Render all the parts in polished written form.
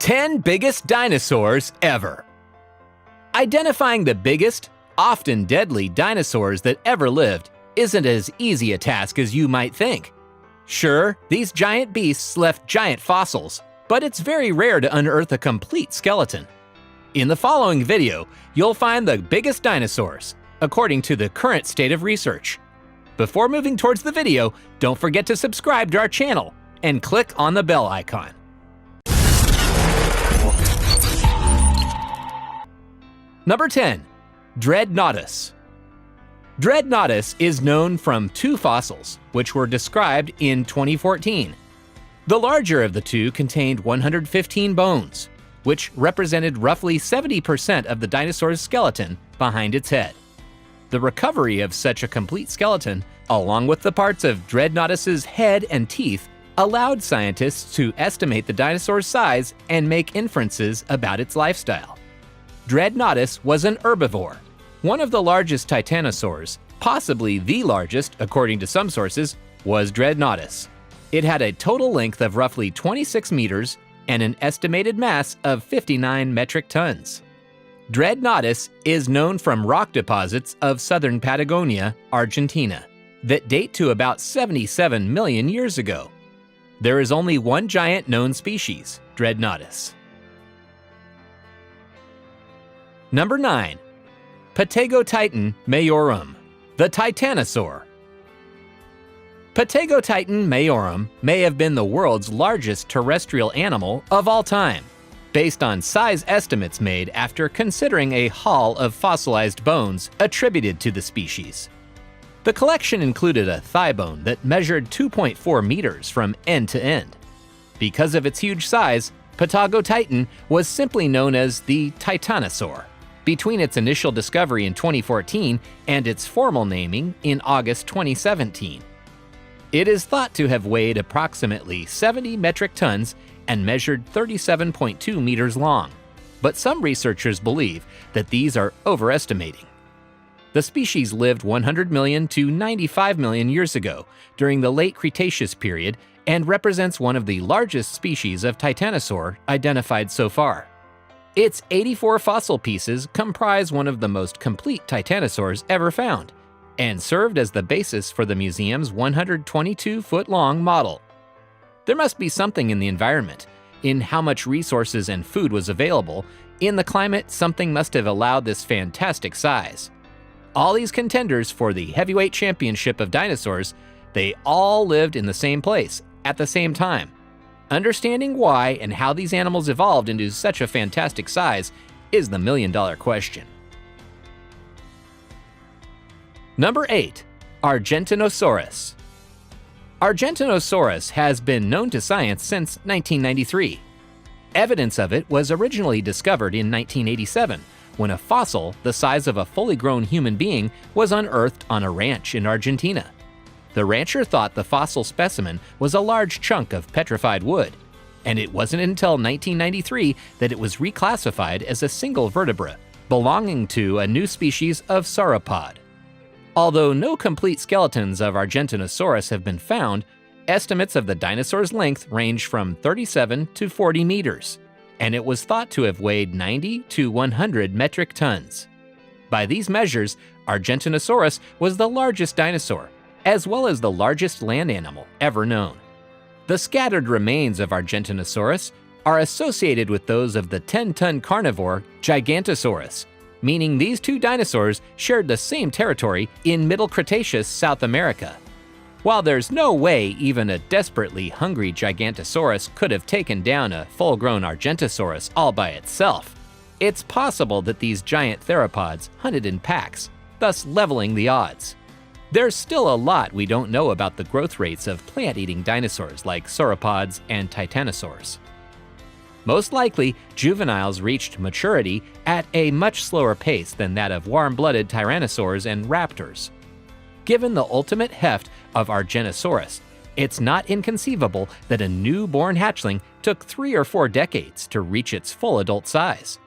10 biggest dinosaurs ever. Identifying the biggest, often deadly dinosaurs that ever lived isn't as easy a task as you might think. Sure, these giant beasts left giant fossils, but it's very rare to unearth a complete skeleton. In the following video, you'll find the biggest dinosaurs, according to the current state of research. Before moving towards the video, don't forget to subscribe to our channel and click on the bell icon. Number 10. Dreadnoughtus. Dreadnoughtus is known from two fossils, which were described in 2014. The larger of the two contained 115 bones, which represented roughly 70% of the dinosaur's skeleton behind its head. The recovery of such a complete skeleton, along with the parts of Dreadnoughtus's head and teeth, allowed scientists to estimate the dinosaur's size and make inferences about its lifestyle. Dreadnoughtus was an herbivore, one of the largest titanosaurs, possibly the largest, according to some sources, was Dreadnoughtus. It had a total length of roughly 26 meters and an estimated mass of 59 metric tons. Dreadnoughtus is known from rock deposits of southern Patagonia, Argentina, that date to about 77 million years ago. There is only one giant known species, Dreadnoughtus. Number 9. Patagotitan majorum, the titanosaur. Patagotitan majorum may have been the world's largest terrestrial animal of all time, based on size estimates made after considering a haul of fossilized bones attributed to the species. The collection included a thigh bone that measured 2.4 meters from end to end. Because of its huge size, Patagotitan was simply known as the titanosaur between its initial discovery in 2014 and its formal naming in August 2017. It is thought to have weighed approximately 70 metric tons and measured 37.2 meters long, but some researchers believe that these are overestimating. The species lived 100 million to 95 million years ago during the late Cretaceous period and represents one of the largest species of titanosaur identified so far. Its 84 fossil pieces comprise one of the most complete titanosaurs ever found, and served as the basis for the museum's 122-foot-long model. There must be something in the environment, in how much resources and food was available. In the climate, something must have allowed this fantastic size. All these contenders for the heavyweight championship of dinosaurs, they all lived in the same place, at the same time. Understanding why and how these animals evolved into such a fantastic size is the million-dollar question. Number 8. Argentinosaurus. Argentinosaurus has been known to science since 1993. Evidence of it was originally discovered in 1987, when a fossil the size of a fully grown human being was unearthed on a ranch in Argentina. The rancher thought the fossil specimen was a large chunk of petrified wood, and it wasn't until 1993 that it was reclassified as a single vertebra, belonging to a new species of sauropod. Although no complete skeletons of Argentinosaurus have been found, estimates of the dinosaur's length range from 37 to 40 meters, and it was thought to have weighed 90 to 100 metric tons. By these measures, Argentinosaurus was the largest dinosaur, as well as the largest land animal ever known. The scattered remains of Argentinosaurus are associated with those of the 10-ton carnivore Gigantosaurus, meaning these two dinosaurs shared the same territory in Middle Cretaceous South America. While there's no way even a desperately hungry Gigantosaurus could have taken down a full-grown Argentosaurus all by itself, it's possible that these giant theropods hunted in packs, thus leveling the odds. There's still a lot we don't know about the growth rates of plant-eating dinosaurs like sauropods and titanosaurs. Most likely, juveniles reached maturity at a much slower pace than that of warm-blooded tyrannosaurs and raptors. Given the ultimate heft of Argentinosaurus, it's not inconceivable that a newborn hatchling took 3 or 4 decades to reach its full adult size.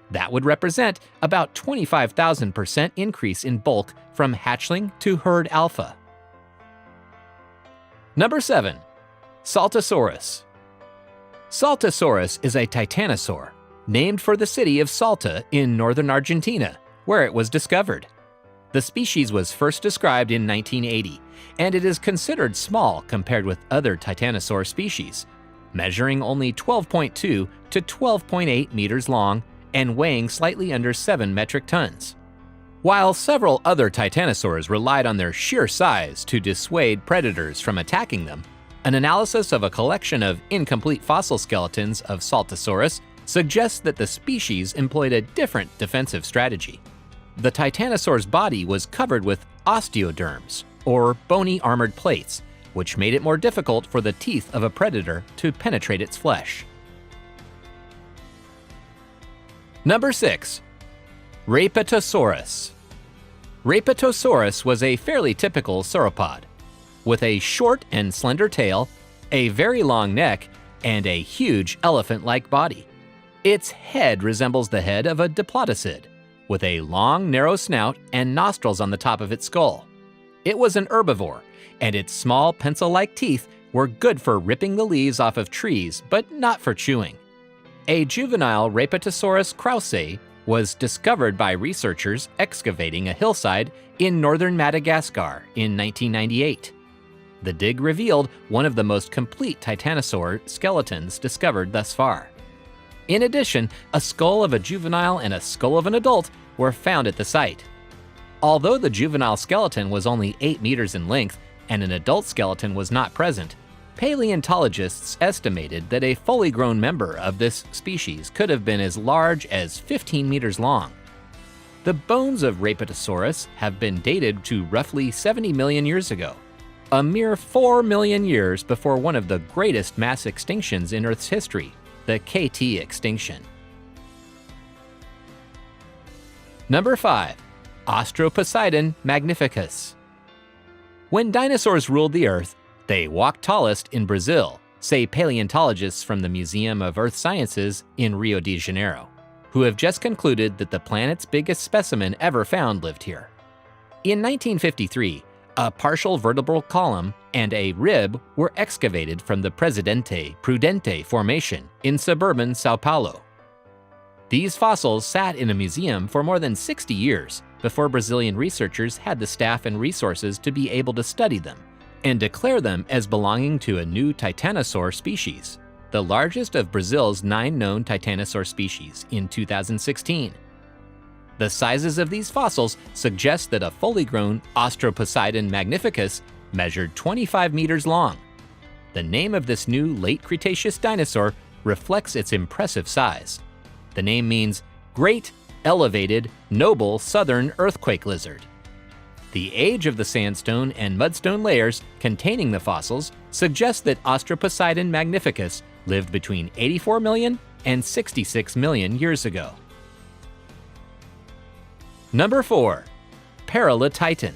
That would represent about 25,000% increase in bulk from hatchling to herd alpha. Number 7. Saltosaurus. Saltasaurus is a titanosaur, named for the city of Salta in northern Argentina, where it was discovered. The species was first described in 1980, and it is considered small compared with other titanosaur species, measuring only 12.2 to 12.8 meters long and weighing slightly under 7 metric tons. While several other titanosaurs relied on their sheer size to dissuade predators from attacking them, an analysis of a collection of incomplete fossil skeletons of Saltasaurus suggests that the species employed a different defensive strategy. The titanosaur's body was covered with osteoderms, or bony armored plates, which made it more difficult for the teeth of a predator to penetrate its flesh. Number 6. Raepatosaurus. Raepatosaurus was a fairly typical sauropod, with a short and slender tail, a very long neck, and a huge elephant-like body. Its head resembles the head of a diplodocid, with a long, narrow snout and nostrils on the top of its skull. It was an herbivore, and its small pencil-like teeth were good for ripping the leaves off of trees, but not for chewing. A juvenile Raepatosaurus kraussei was discovered by researchers excavating a hillside in northern Madagascar in 1998. The dig revealed one of the most complete titanosaur skeletons discovered thus far. In addition, a skull of a juvenile and a skull of an adult were found at the site. Although the juvenile skeleton was only 8 meters in length and an adult skeleton was not present, paleontologists estimated that a fully grown member of this species could have been as large as 15 meters long. The bones of Raepatosaurus have been dated to roughly 70 million years ago, a mere 4 million years before one of the greatest mass extinctions in Earth's history, the KT extinction. Number 5. Austroposeidon magnificus. When dinosaurs ruled the Earth, they walked tallest in Brazil, say paleontologists from the Museum of Earth Sciences in Rio de Janeiro, who have just concluded that the planet's biggest specimen ever found lived here. In 1953, a partial vertebral column and a rib were excavated from the Presidente Prudente Formation in suburban Sao Paulo. These fossils sat in a museum for more than 60 years before Brazilian researchers had the staff and resources to be able to study them and declare them as belonging to a new titanosaur species, the largest of Brazil's 9 known titanosaur species in 2016. The sizes of these fossils suggest that a fully grown Austroposeidon magnificus measured 25 meters long. The name of this new late Cretaceous dinosaur reflects its impressive size. The name means Great, Elevated, Noble Southern Earthquake Lizard. The age of the sandstone and mudstone layers containing the fossils suggest that Austroposeidon magnificus lived between 84 million and 66 million years ago. Number 4. Paralititan.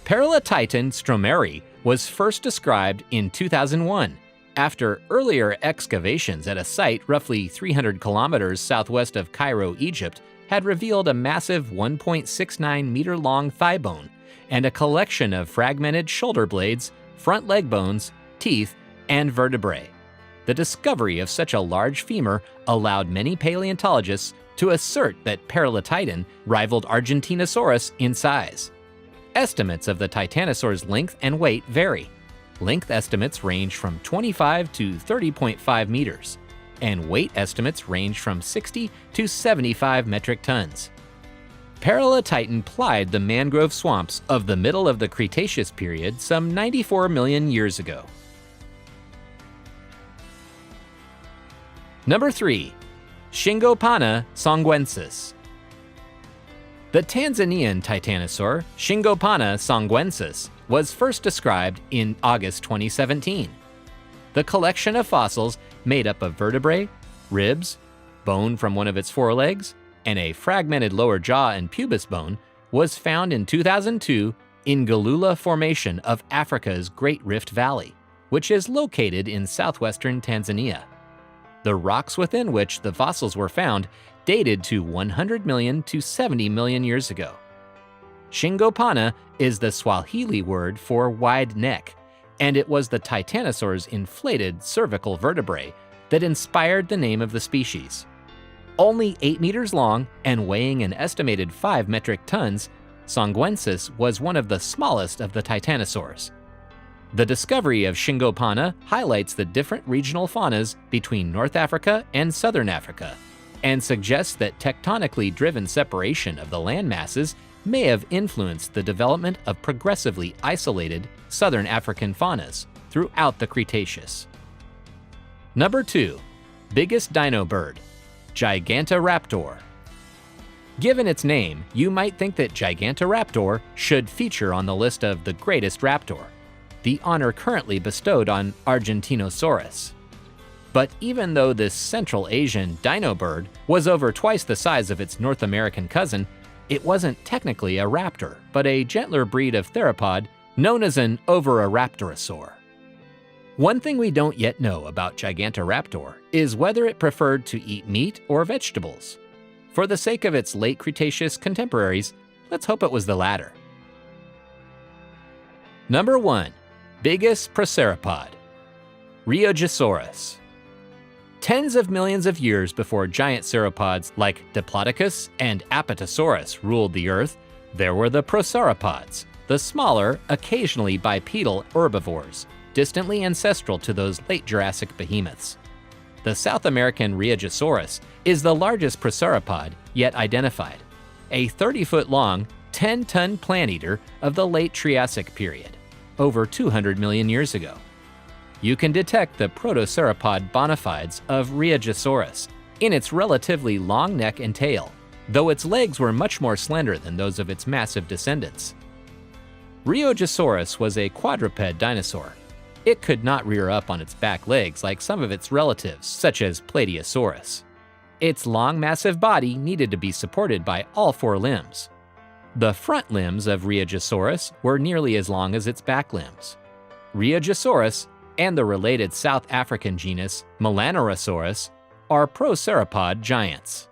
Paralititan stromeri was first described in 2001 after earlier excavations at a site roughly 300 kilometers southwest of Cairo, Egypt, had revealed a massive 1.69 meter long thigh bone and a collection of fragmented shoulder blades, front leg bones, teeth, and vertebrae. The discovery of such a large femur allowed many paleontologists to assert that Paralititan rivaled Argentinosaurus in size. Estimates of the titanosaur's length and weight vary. Length estimates range from 25 to 30.5 meters, and weight estimates range from 60 to 75 metric tons. Paralititan plied the mangrove swamps of the middle of the Cretaceous period some 94 million years ago. Number 3. Shingopana songwensis. The Tanzanian titanosaur Shingopana songwensis was first described in August 2017. The collection of fossils made up of vertebrae, ribs, bone from one of its forelegs, and a fragmented lower jaw and pubis bone was found in 2002 in Galula Formation of Africa's Great Rift Valley, which is located in southwestern Tanzania. The rocks within which the fossils were found dated to 100 million to 70 million years ago. Shingopana is the Swahili word for wide neck, and it was the titanosaur's inflated cervical vertebrae that inspired the name of the species. Only 8 meters long and weighing an estimated 5 metric tons, Songwensis was one of the smallest of the titanosaurs. The discovery of Shingopana highlights the different regional faunas between North Africa and Southern Africa, and suggests that tectonically driven separation of the land masses may have influenced the development of progressively isolated Southern African faunas throughout the Cretaceous. Number 2. Biggest dino bird, Gigantoraptor. Given its name, you might think that Gigantoraptor should feature on the list of the greatest raptor, the honor currently bestowed on Argentinosaurus. But even though this Central Asian dino bird was over twice the size of its North American cousin, it wasn't technically a raptor, but a gentler breed of theropod known as an Oviraptorosaur. One thing we don't yet know about Gigantoraptor is whether it preferred to eat meat or vegetables. For the sake of its late Cretaceous contemporaries, let's hope it was the latter. Number 1. Biggest proceropod, Rheogosaurus. Tens of millions of years before giant sauropods like Diplodocus and Apatosaurus ruled the Earth, there were the proceropods, the smaller, occasionally bipedal herbivores, distantly ancestral to those late Jurassic behemoths. The South American Rheogosaurus is the largest proceropod yet identified, a 30-foot-long, 10-ton plant-eater of the late Triassic period, over 200 million years ago. You can detect the protoceropod bona fides of Rheogosaurus in its relatively long neck and tail, though its legs were much more slender than those of its massive descendants. Rheogosaurus was a quadruped dinosaur. It could not rear up on its back legs like some of its relatives, such as Plateosaurus. Its long, massive body needed to be supported by all 4 limbs. The front limbs of Rheogosaurus were nearly as long as its back limbs. Rheogosaurus and the related South African genus Melanorosaurus are proceropod giants.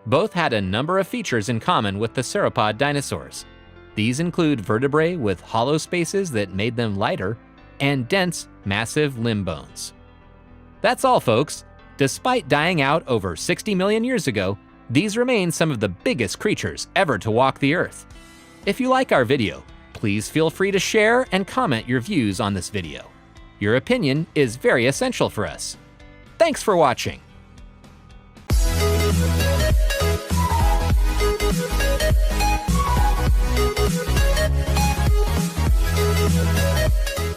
Both had a number of features in common with the sauropod dinosaurs. These include vertebrae with hollow spaces that made them lighter, and dense, massive limb bones. That's all, folks. Despite dying out over 60 million years ago, these remain some of the biggest creatures ever to walk the Earth. If you like our video, please feel free to share and comment your views on this video. Your opinion is very essential for us. Thanks for watching.